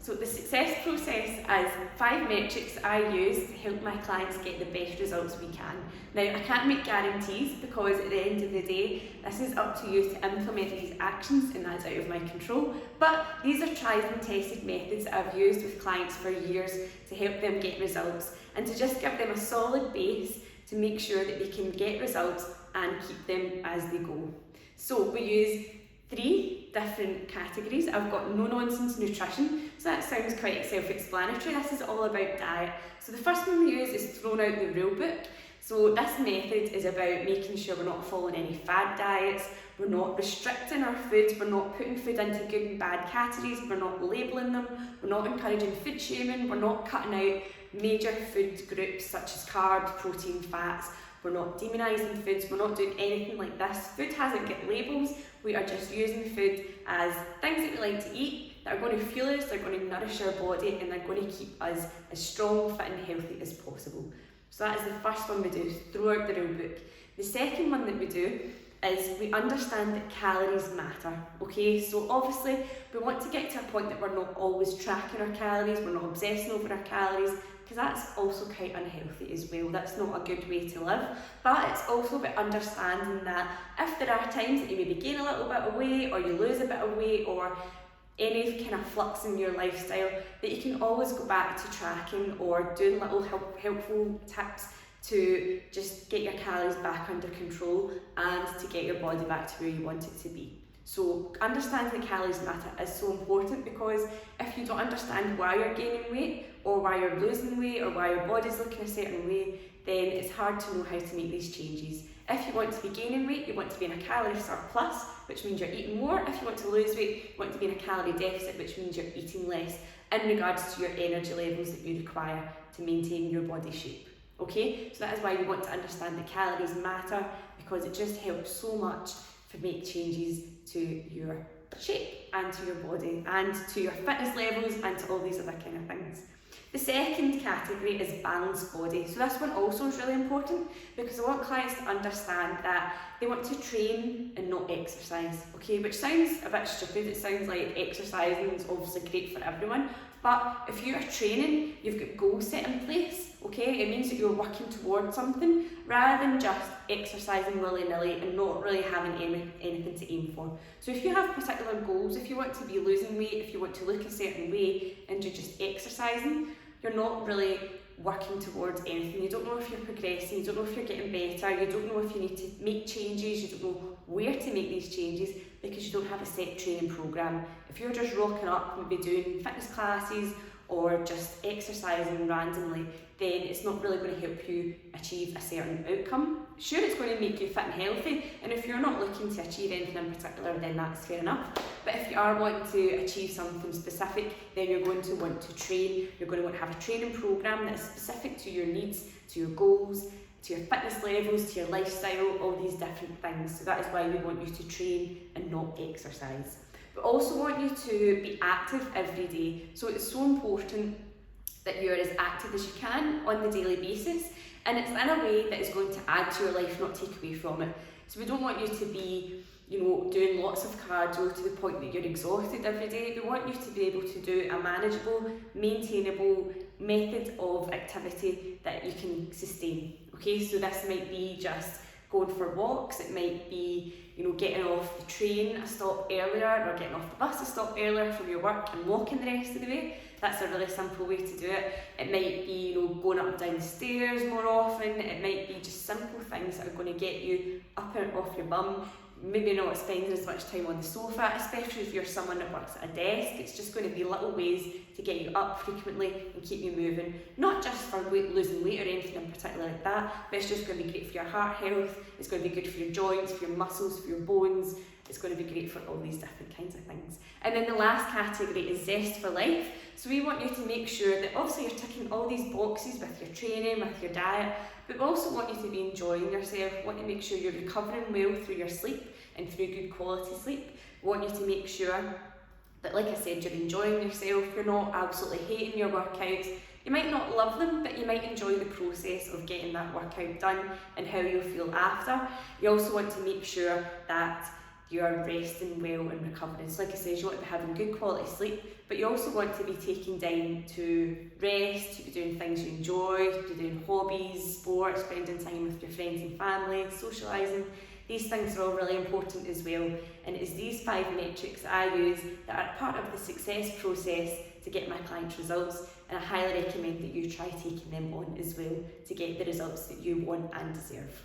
So the success process is 5 metrics I use to help my clients get the best results we can. Now, I can't make guarantees because at the end of the day, this is up to you to implement these actions and that's out of my control. But these are tried and tested methods that I've used with clients for years to help them get results and to just give them a solid base to make sure that they can get results and keep them as they go. So we use 3 different categories. I've got no-nonsense nutrition, so that sounds quite self-explanatory. This is all about diet. So the first one we use is thrown out the rule book. So this method is about making sure we're not following any fad diets, we're not restricting our foods, we're not putting food into good and bad categories, we're not labelling them, we're not encouraging food shaming, we're not cutting out major food groups such as carbs, protein, fats. We're not demonising foods, we're not doing anything like this. Food hasn't got labels, we are just using food as things that we like to eat that are going to fuel us, they're going to nourish our body and they're going to keep us as strong, fit and healthy as possible. So that is the first one we do, throw out the rule book. The second one that we do is we understand that calories matter, okay? So obviously we want to get to a point that we're not always tracking our calories, we're not obsessing over our calories, because that's also quite unhealthy as well. That's not a good way to live. But it's also about understanding that if there are times that you maybe gain a little bit of weight or you lose a bit of weight or any kind of flux in your lifestyle, that you can always go back to tracking or doing little helpful tips to just get your calories back under control and to get your body back to where you want it to be. So understanding that calories matter is so important, because if you don't understand why you're gaining weight or why you're losing weight or why your body's looking a certain way, then it's hard to know how to make these changes. If you want to be gaining weight, you want to be in a calorie surplus, which means you're eating more. If you want to lose weight, you want to be in a calorie deficit, which means you're eating less in regards to your energy levels that you require to maintain your body shape. Okay, so that is why you want to understand that calories matter, because it just helps so much for make changes to your shape and to your body and to your fitness levels and to all these other kind of things. The second category is balanced body. So this one also is really important, because I want clients to understand that they want to train and not exercise, okay? Which sounds a bit stupid. It sounds like exercising is obviously great for everyone, but if you are training, you've got goals set in place, okay? It means that you're working towards something rather than just exercising willy-nilly and not really having anything to aim for. So if you have particular goals, if you want to be losing weight, if you want to look a certain way and you're just exercising, you're not really working towards anything. You don't know if you're progressing, you don't know if you're getting better, you don't know if you need to make changes, you don't know where to make these changes, because you don't have a set training programme. If you're just rocking up, maybe doing fitness classes or just exercising randomly, then it's not really going to help you achieve a certain outcome. Sure, it's going to make you fit and healthy, and if you're not looking to achieve anything in particular, then that's fair enough. But if you are wanting to achieve something specific, then you're going to want to train, you're going to want to have a training programme that is specific to your needs, to your goals, to your fitness levels, to your lifestyle, all these different things. So that is why we want you to train and not exercise. We also want you to be active every day. So it's so important that you're as active as you can on the daily basis, and it's in a way that is going to add to your life, not take away from it. So we don't want you to be, doing lots of cardio to the point that you're exhausted every day. We want you to be able to do a manageable, maintainable method of activity that you can sustain. Okay, so this might be just going for walks, it might be getting off the train a stop earlier, or getting off the bus a stop earlier from your work and walking the rest of the way. That's a really simple way to do it. It might be going up and down the stairs more often. It might be just simple things that are going to get you up and off your bum. Maybe not spending as much time on the sofa, especially if you're someone that works at a desk. It's just going to be little ways to get you up frequently and keep you moving. Not just for losing weight or anything in particular like that, but it's just going to be great for your heart health. It's going to be good for your joints, for your muscles, for your bones. It's going to be great for all these different kinds of things. And then the last category is Zest for life. So we want you to make sure that obviously you're ticking all these boxes with your training, with your diet, but we also want you to be enjoying yourself. We want you to make sure you're recovering well through your sleep and through good quality sleep. We want you to make sure that, like I said, you're enjoying yourself, you're not absolutely hating your workouts. You might not love them, but you might enjoy the process of getting that workout done and how you'll feel after. You also want to make sure that you are resting well and recovering. So like I said, you want to be having good quality sleep, but you also want to be taking time to rest, to be doing things you enjoy, to be doing hobbies, sports, spending time with your friends and family, socialising. These things are all really important as well, and it is these 5 metrics that I use that are part of the success process to get my clients results, and I highly recommend that you try taking them on as well to get the results that you want and deserve.